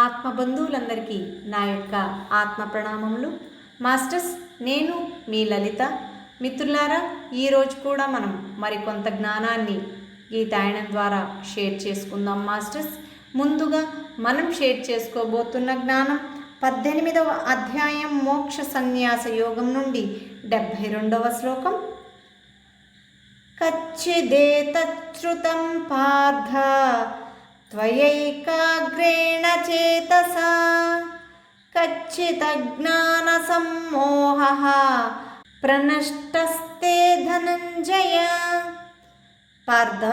ఆత్మబంధువులందరికీ నా యొక్క ఆత్మ ప్రణామములు. మాస్టర్స్, నేను మీ లలిత. మిత్రులారా, ఈరోజు కూడా మనం మరికొంత జ్ఞానాన్ని గీతాయనం ద్వారా షేర్ చేసుకుందాం. మాస్టర్స్, ముందుగా మనం షేర్ చేసుకోబోతున్న జ్ఞానం 18వ అధ్యాయం మోక్ష సన్యాస యోగం నుండి 72వ శ్లోకం. కచ్చిదేతచ్యుతం పార్థ త్వయైకాగ్రేణ చేతసా కచ్చిదజ్ఞాన సమ్మోహః ప్రనష్టస్తే ధనంజయ. పార్థ,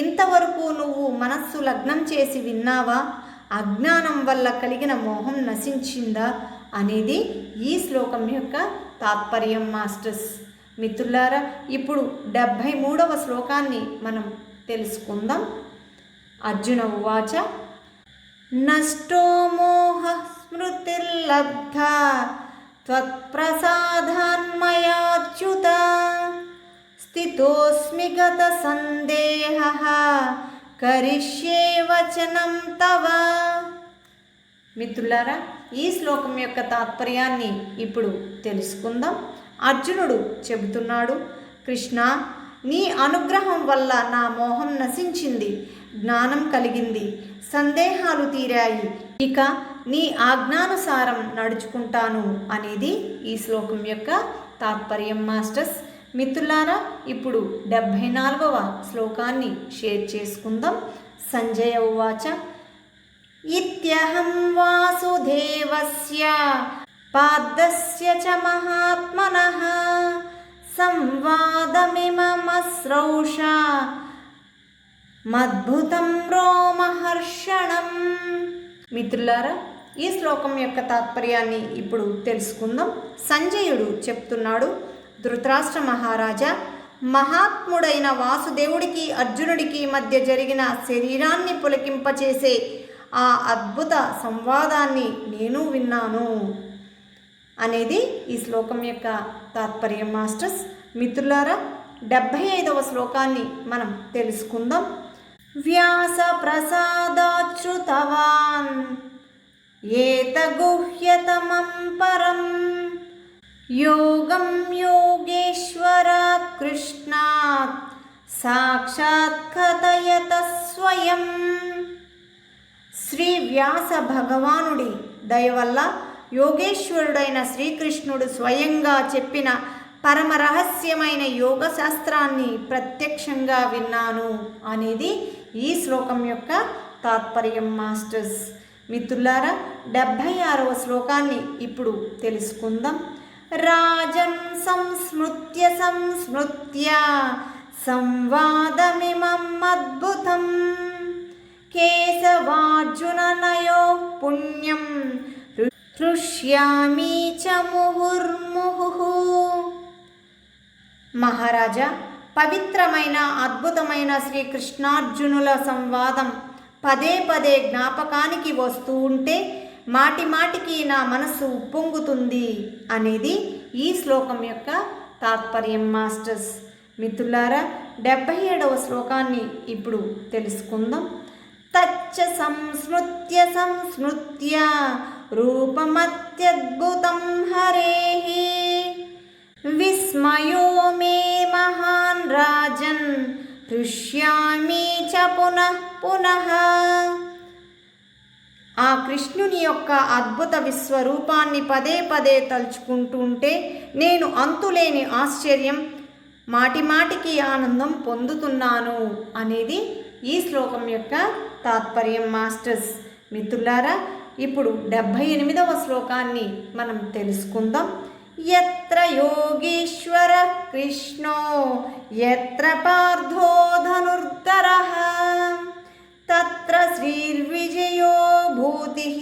ఇంతవరకు నువ్వు మనస్సు లగ్నం చేసి విన్నావా? అజ్ఞానం వల్ల కలిగిన మోహం నశించిందా అనేది ఈ శ్లోకం యొక్క తాత్పర్యం. మాస్టర్స్, మిత్రులారా, ఇప్పుడు 73వ శ్లోకాన్ని మనం తెలుసుకుందాం. అర్జున ఉవాచ నష్టో మోహ స్మృతిర్లబ్ధా త్వత్ప్రసాదాన్మయాచ్యుత స్థితోస్మి గత సందేహః కరిష్యే వచనం తవ. మిత్రులారా, ఈ శ్లోకం యొక్క తాత్పర్యాన్ని ఇప్పుడు తెలుసుకుందాం. అర్జునుడు చెబుతున్నాడు, కృష్ణ, నీ అనుగ్రహం వల్ల నా మోహం నశించింది, జ్ఞానం కలిగింది, సందేహాలు తీరాయి. ఇక నీ ఆజ్ఞానుసారం నడుచుకుంటాను అనేది ఈ శ్లోకం యొక్క తాత్పర్యం. మాస్టర్స్, మిత్రులారా, ఇప్పుడు 74వ శ్లోకాన్ని షేర్ చేసుకుందాం. సంజయ ఉవాచ ఇత్యహం వాసుదేవస్య పార్థస్య చ మహాత్మనః సంవాదమిమమస్రౌష మద్భుతం రోమహర్షణం. మిత్రులారా, ఈ శ్లోకం యొక్క తాత్పర్యాన్ని ఇప్పుడు తెలుసుకుందాం. సంజయుడు చెప్తున్నాడు, ధృతరాష్ట్ర మహారాజా, మహాత్ముడైన వాసుదేవుడికి అర్జునుడికి మధ్య జరిగిన శరీరాన్ని పులకింపచేసే ఆ అద్భుత సంవాదాన్ని నేను విన్నాను అనేది ఈ శ్లోకం యొక్క తాత్పర్యం. మాస్టర్స్, మిత్రులారా, 75వ శ్లోకాన్ని మనం తెలుసుకుందాం. వ్యాస ప్రసాదాచ్యుతవాన్ ఏతగుహ్యతమం పరం యోగం యోగేశ్వరాత్ కృష్ణాత్ సాక్షాత్ కథయత స్వయం. శ్రీ వ్యాస భగవానుడి దయవల్ల యోగేశ్వరుడైన శ్రీకృష్ణుడు స్వయంగా చెప్పిన పరమ రహస్యమైన యోగ శాస్త్రాన్ని ప్రత్యక్షంగా విన్నాను అనేది ఈ శ్లోకం యొక్క తాత్పర్యం. మాస్టర్స్, మిత్రులారా, 76వ శ్లోకాన్ని ఇప్పుడు తెలుసుకుందాం. రాజన్ సంస్మృత్య సంస్మృత్య సంవాదమిమం అద్భుతం కేశవార్జుననయో పుణ్యం హృష్యామి చ ముహుర్ముహుః. మహారాజా, పవిత్రమైన అద్భుతమైన శ్రీకృష్ణార్జునుల సంవాదం పదే పదే జ్ఞాపకానికి వస్తూ ఉంటే మాటి మాటికి నా మనసు ఉప్పొంగుతుంది అనేది ఈ శ్లోకం యొక్క తాత్పర్యం. మాస్టర్స్, మిత్రులారా, 77వ శ్లోకాన్ని ఇప్పుడు తెలుసుకుందాం. తచ్చ సంస్మృత్య సంస్మృత్య రూపమత్యద్భుతం హరేః విస్మయో మే మహాన్ రాజన్ హృష్యామి చ పునః పునః. ఆ కృష్ణుని యొక్క అద్భుత విశ్వరూపాన్ని పదే పదే తలుచుకుంటుంటే నేను అంతులేని ఆశ్చర్యం, మాటి మాటికి ఆనందం పొందుతున్నాను అనేది ఈ శ్లోకం యొక్క తాత్పర్యం. మాస్టర్స్, మిత్రులారా, ఇప్పుడు 78వ శ్లోకాన్ని మనం తెలుసుకుందాం. యత్ర యోగీశ్వర కృష్ణో యత్ర పార్థో ధనుర్ధరః తత్ర శ్రీర్విజయో భూతిః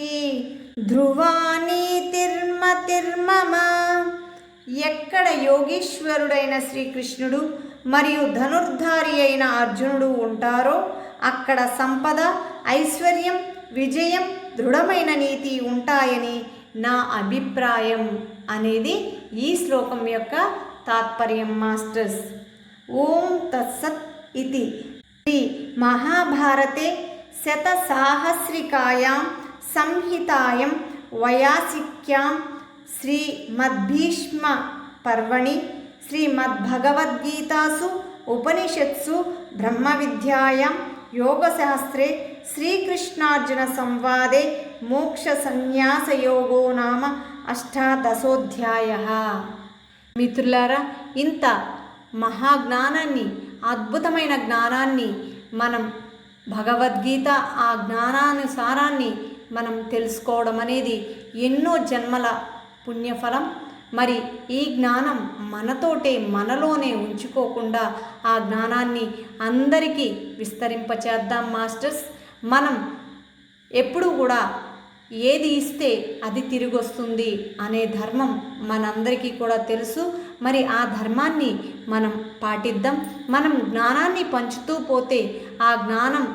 ధ్రువా నీతిర్మతిర్మమ. ఎక్కడ యోగీశ్వరుడైన శ్రీకృష్ణుడు మరియు ధనుర్ధారి అయిన అర్జునుడు ఉంటారో అక్కడ సంపద, ఐశ్వర్యం, విజయం, దృఢమైన నీతి ఉంటాయని నా అభిప్రాయం అనేది ఈ శ్లోకం యొక్క తాత్పర్యం. మాస్టర్స్, ఓం తత్సత్ इति श्री महाभारते शतसाहस्रिकायां సంహితాయం వైయాసిక్యాం శ్రీమద్భీష్మ పర్వణి శ్రీమద్భగవద్గీతాసు ఉపనిషత్సు బ్రహ్మవిద్యాయాం యోగశాస్త్రే శ్రీకృష్ణార్జున సంవాదే మోక్ష సన్యాసయోగో నామ అష్టాదశోధ్యాయః. మిత్రులారా, ఇంత మహాజ్ఞానాన్ని, అద్భుతమైన జ్ఞానాన్ని మనం భగవద్గీత ఆ జ్ఞానానుసారాన్ని మనం తెలుసుకోవడం అనేది ఎన్నో జన్మల పుణ్యఫలం. మరి ఈ జ్ఞానం మనతోటే, మనలోనే ఉంచుకోకుండా ఆ జ్ఞానాన్ని అందరికీ విస్తరింపచేద్దాం మాస్టర్స్. మనం ఎప్పుడు కూడా ఏది ఇస్తే అది తిరిగి వస్తుంది అనే ధర్మం మనందరికీ కూడా తెలుసు. మరి ఆ ధర్మాన్ని మనం పాటిద్దాం. మనం జ్ఞానాన్ని పంచుతూ పోతే ఆ జ్ఞానం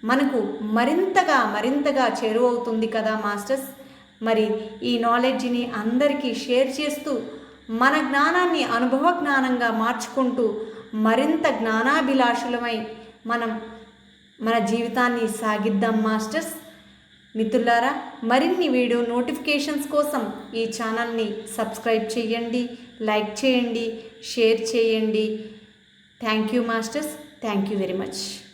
మనకు మరింతగా చేరువవుతుంది కదా మాస్టర్స్. మరి ఈ నాలెడ్జ్ని అందరికీ షేర్ చేస్తూ మన జ్ఞానాన్ని అనుభవ జ్ఞానంగా మార్చుకుంటూ మరింత జ్ఞానాభిలాషులమై మనం మన జీవితాన్ని సాగిద్దాం మాస్టర్స్. మిత్రులారా, మరిన్ని వీడియో నోటిఫికేషన్స్ కోసం ఈ ఛానల్ని సబ్స్క్రైబ్ చేయండి, లైక్ చేయండి, షేర్ చేయండి. Thank you masters. Thank you very much.